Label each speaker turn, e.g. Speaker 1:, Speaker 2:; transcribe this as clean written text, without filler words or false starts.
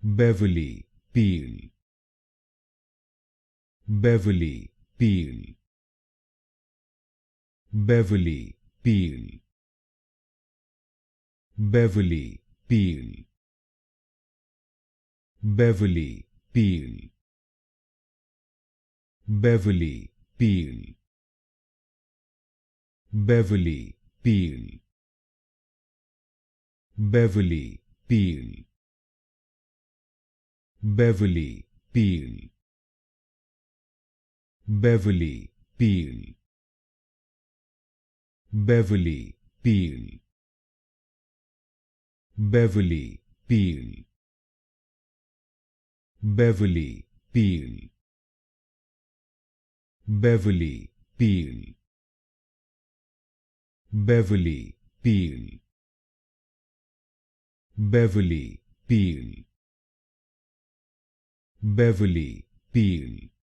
Speaker 1: Beverly Peele. Beverly Peele. Beverly Peele. Beverly Peele. Beverly Peele. Beverly Peele. Beverly Peele. Beverly Peele. Beverly Peele. Beverly Peele. Beverly Peele. Beverly Peele. Beverly Peele. Beverly Peele. Beverly Peele. Beverly Peele. Beverly Peele.